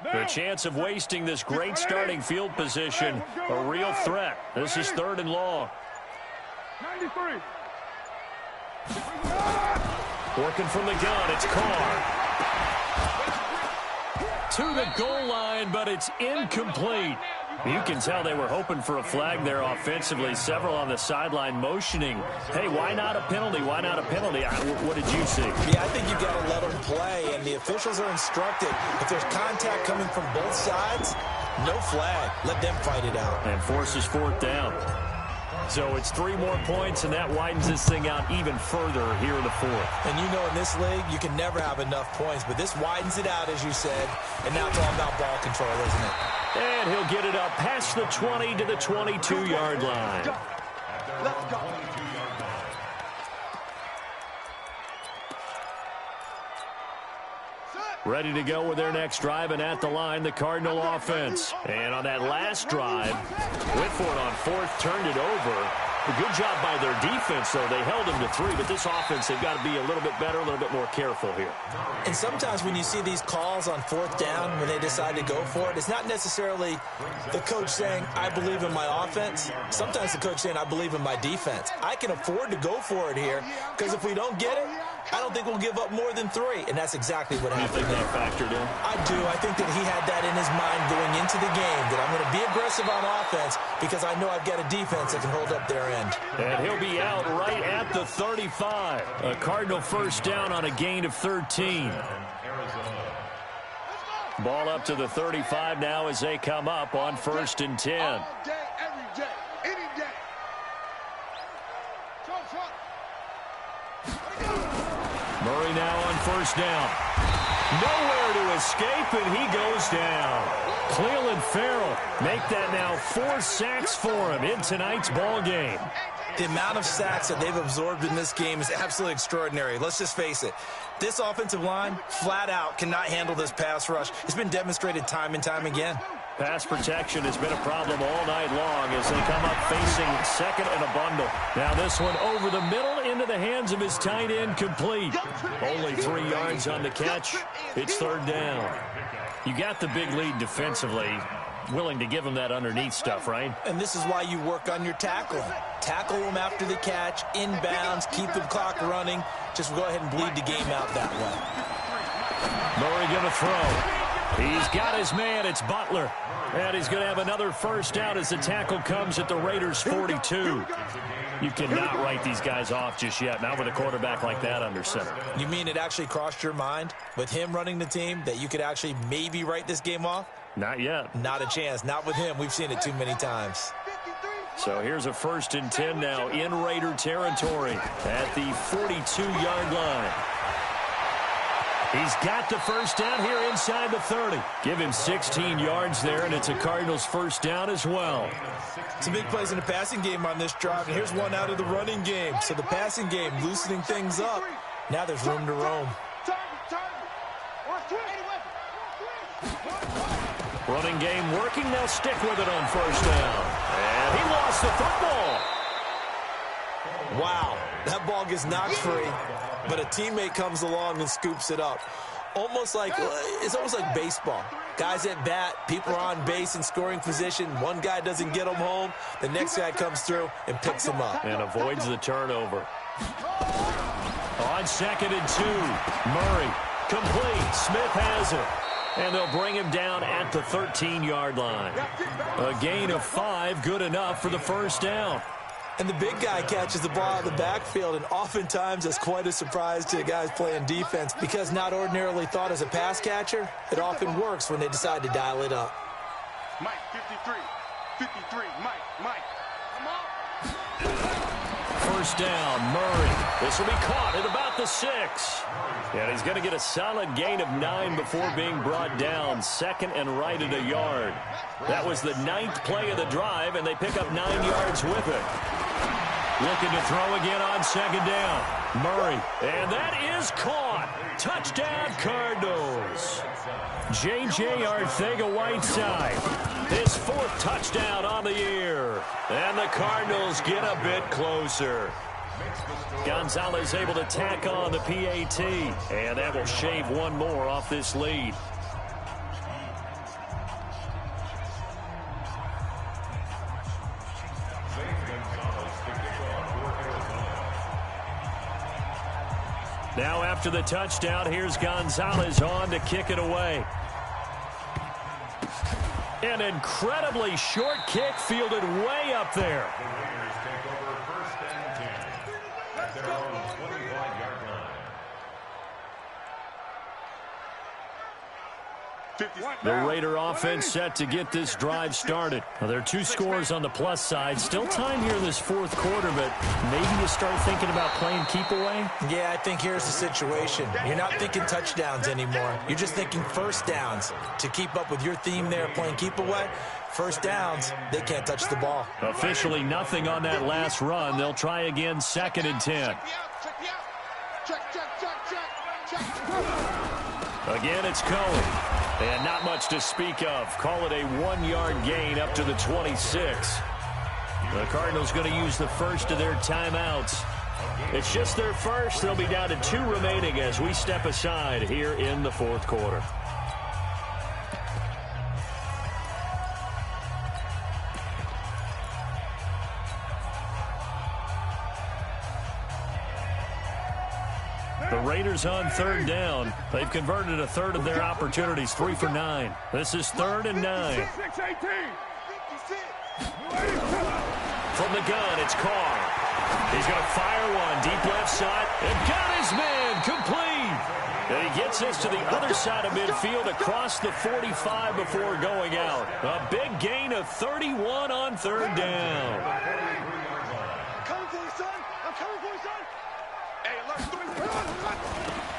The chance of wasting this great starting field position, a real threat. This is third and long. 93. Working from the gun, it's Carr. To the goal line, but it's incomplete. You can tell they were hoping for a flag there offensively. Several on the sideline motioning. Hey, why not a penalty? Why not a penalty? What did you see? Yeah, I think you've got to let them play, and the officials are instructed. If there's contact coming from both sides, no flag. Let them fight it out. And forces fourth down. So it's 3 more points, and that widens this thing out even further here in the fourth. And you know in this league, you can never have enough points, but this widens it out, as you said, and now it's all about ball control, isn't it? And he'll get it up past the 20 to the 22-yard line. Let's go. Ready to go with their next drive, and at the line, the Cardinal offense. And on that last drive, Whitford on fourth turned it over. A good job by their defense, though. They held them to 3, but this offense, they've got to be a little bit better, a little bit more careful here. And sometimes when you see these calls on fourth down, when they decide to go for it, it's not necessarily the coach saying, I believe in my offense. Sometimes the coach saying, I believe in my defense. I can afford to go for it here, because if we don't get it, I don't think we'll give up more than 3, and that's exactly what happened. You think that factored in? I do. I think that he had that in his mind going into the game, that I'm going to be aggressive on offense because I know I've got a defense that can hold up their end. And he'll be out right at the 35. A Cardinal first down on a gain of 13. Ball up to the 35 now as they come up on 1st and 10. All day, every day, any day. Murray now on first down. Nowhere to escape, and he goes down. Cleveland Farrell make that now 4 sacks for him in tonight's ball game. The amount of sacks that they've absorbed in this game is absolutely extraordinary. Let's just face it. This offensive line, flat out, cannot handle this pass rush. It's been demonstrated time and time again. Pass protection has been a problem all night long as they come up facing second and a bundle. Now this one over the middle into the hands of his tight end, complete. Only 3 yards on the catch. It's third down. You got the big lead defensively. Willing to give him that underneath stuff, right? And this is why you work on your tackling. Tackle them after the catch, inbounds, keep the clock running. Just go ahead and bleed the game out that way. Murray going to throw. He's got his man. It's Butler. And he's going to have another first down as the tackle comes at the Raiders' 42. You cannot write these guys off just yet, not with a quarterback like that under center. You mean it actually crossed your mind with him running the team that you could actually maybe write this game off? Not yet. Not a chance. Not with him. We've seen it too many times. So here's a 1st and 10 now in Raider territory at the 42-yard line. He's got the first down here inside the 30. Give him 16 yards there, and it's a Cardinals first down as well. Some big plays in the passing game on this drive, and here's one out of the running game. So the passing game loosening things up. Now there's room to roam. Running game working. They'll stick with it on first down. And he lost the football. Wow, that ball gets knocked free, but a teammate comes along and scoops it up. It's almost like baseball. Guys at bat, people are on base in scoring position. One guy doesn't get him home. The next guy comes through and picks him up. And avoids the turnover. On 2nd and 2, Murray complete. Smith has it. And they'll bring him down at the 13-yard line. A gain of 5, good enough for the first down. And the big guy catches the ball out of the backfield, and oftentimes that's quite a surprise to the guys playing defense because not ordinarily thought as a pass catcher, it often works when they decide to dial it up. Mike, 53, Mike. Come on. First down, Murray. This will be caught at about the 6. And he's going to get a solid gain of 9 before being brought down. 2nd and right at a yard. That was the 9th play of the drive, and they pick up 9 yards with it. Looking to throw again on 2nd down. Murray, and that is caught. Touchdown, Cardinals. J.J. Arcega-Whiteside, his 4th touchdown on the year. And the Cardinals get a bit closer. Gonzalez able to tack on the PAT, and that will shave one more off this lead. Now after the touchdown, here's Gonzalez on to kick it away. An incredibly short kick fielded way up there. The Raider offense set to get this drive started. Well, there are 2 scores on the plus side. Still time here in this 4th quarter, but maybe you start thinking about playing keep away? Yeah, I think here's the situation. You're not thinking touchdowns anymore. You're just thinking first downs. To keep up with your theme there, playing keep away, first downs, they can't touch the ball. Officially nothing on that last run. They'll try again 2nd and 10. Again, it's Cohen. And not much to speak of. Call it a 1-yard gain up to the 26. The Cardinals going to use the first of their timeouts. It's just their first. They'll be down to 2 remaining as we step aside here in the 4th quarter. The Raiders on 3rd down. They've converted a third of their opportunities, 3 for 9. This is 3rd and 9. From the gun, it's Carr. He's going to fire one deep left side and got his man complete. And he gets us to the other side of midfield across the 45 before going out. A big gain of 31 on 3rd down.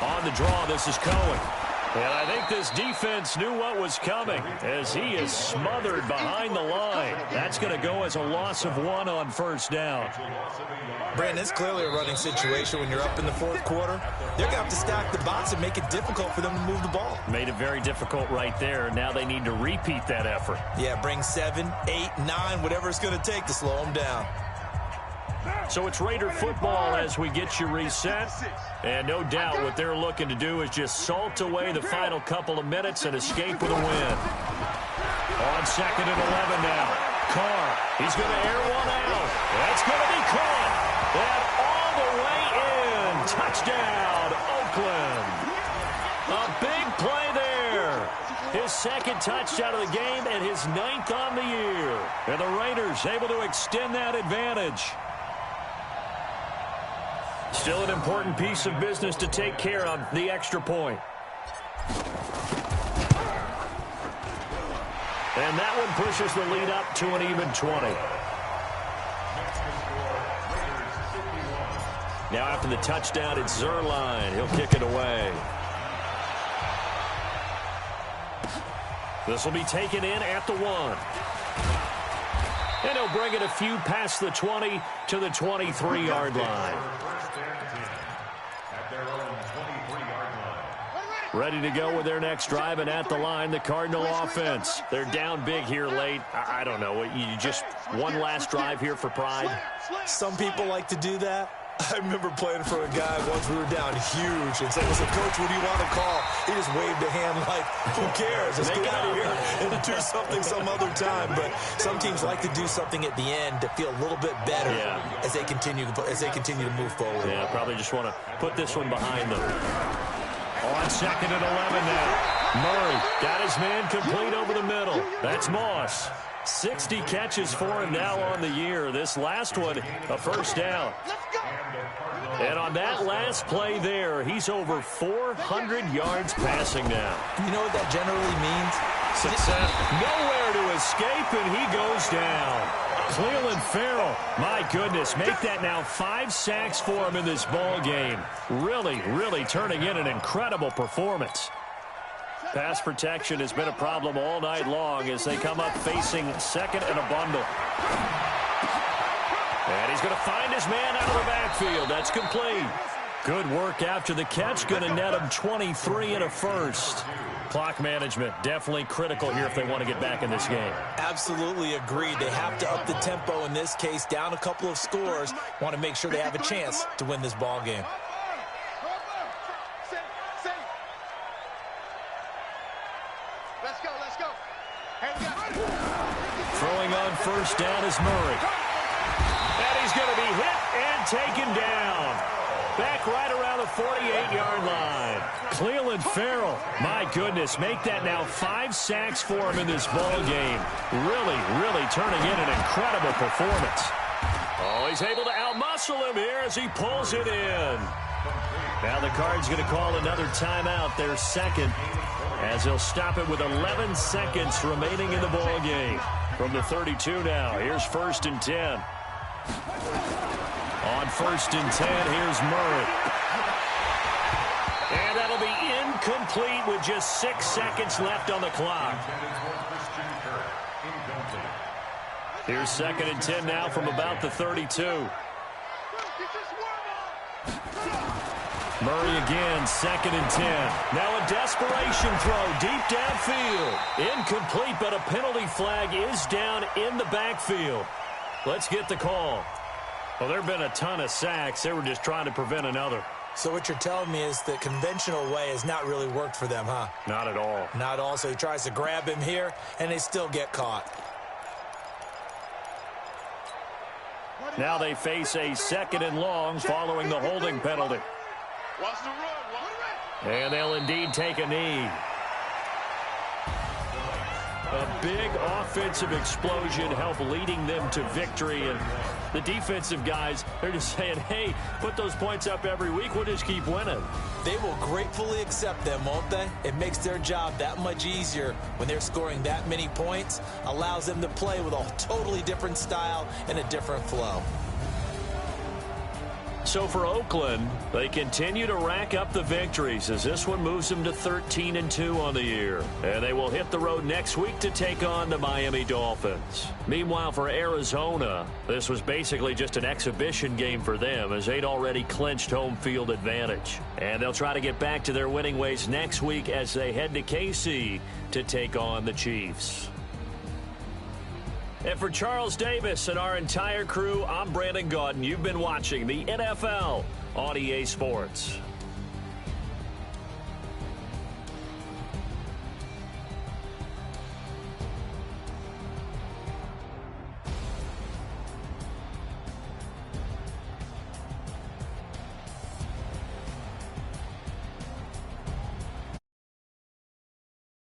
On the draw, this is Cohen. And I think this defense knew what was coming as he is smothered behind the line. That's going to go as a loss of 1 on first down. Brandon, it's clearly a running situation when you're up in the 4th quarter. They're going to have to stack the box and make it difficult for them to move the ball. Made it very difficult right there. Now they need to repeat that effort. Yeah, bring 7, 8, 9, whatever it's going to take to slow them down. So it's Raider football as we get you reset. And no doubt what they're looking to do is just salt away the final couple of minutes and escape with a win. On 2nd and 11 now. Carr, he's going to air one out. That's going to be caught. And all the way in. Touchdown, Oakland. A big play there. second touchdown of the game and his 9th on the year. And the Raiders able to extend that advantage. Still an important piece of business to take care of, the extra point. And that one pushes the lead up to an even 20. Now after the touchdown, it's Zerline. He'll kick it away. This will be taken in at the 1. And he'll bring it a few past the 20 to the 23-yard line. Ready to go with their next drive, and at the line, the Cardinal offense. They're down big here late. I don't know. You just one last drive here for pride? Some people like to do that. I remember playing for a guy once we were down huge and said, "Listen, coach, what do you want to call?" He just waved a hand like, "Who cares? Let's get out of here and do something some other time." But some teams like to do something at the end to feel a little bit better as they continue to move forward. Yeah, probably just want to put this one behind them. On 2nd and 11 now. Murray got his man complete over the middle. That's Moss. 60 catches for him now on the year. This last one, a first down. And on that last play there, he's over 400 yards passing now. You know what that generally means? Success. Nowhere to escape, and he goes down. Clelin Ferrell, my goodness, make that now 5 sacks for him in this ball game. Really, really turning in an incredible performance. Pass protection has been a problem all night long as they come up facing 2nd and a bundle. And he's going to find his man out of the backfield. That's complete. Good work after the catch. Going to net him 23 and a first. Clock management definitely critical here if they want to get back in this game. Absolutely agreed. They have to up the tempo in this case, down a couple of scores. Want to make sure they have a chance to win this ball game. Let's go. Throwing on first down is Murray. And he's going to be hit and taken down. Back right around the 48-yard line. Clelin Ferrell, my goodness, make that now 5 sacks for him in this ball game. Really, really turning in an incredible performance. Oh, he's able to outmuscle him here as he pulls it in. Now the Cards going to call another timeout, their second, as they'll stop it with 11 seconds remaining in the ball game. From the 32 now, here's 1st and 10. On 1st and 10, here's Murray. And that'll be incomplete with just 6 seconds left on the clock. Here's 2nd and 10 now from about the 32. Murray again, 2nd and 10. Now a desperation throw deep downfield. Incomplete, but a penalty flag is down in the backfield. Let's get the call. Well, there have been a ton of sacks. They were just trying to prevent another. So what you're telling me is the conventional way has not really worked for them, huh? Not at all. Not at all. So he tries to grab him here, and they still get caught. Now they face a 2nd and long following the holding penalty. Watch the run. And they'll indeed take a knee. A big offensive explosion helped leading them to victory. And the defensive guys, they're just saying, hey, put those points up every week. We'll just keep winning. They will gratefully accept them, won't they? It makes their job that much easier when they're scoring that many points. Allows them to play with a totally different style and a different flow. So for Oakland, they continue to rack up the victories as this one moves them to 13 and 2 on the year. And they will hit the road next week to take on the Miami Dolphins. Meanwhile, for Arizona, this was basically just an exhibition game for them as they'd already clinched home field advantage. And they'll try to get back to their winning ways next week as they head to KC to take on the Chiefs. And for Charles Davis and our entire crew, I'm Brandon Gaudin. You've been watching the NFL on EA Sports.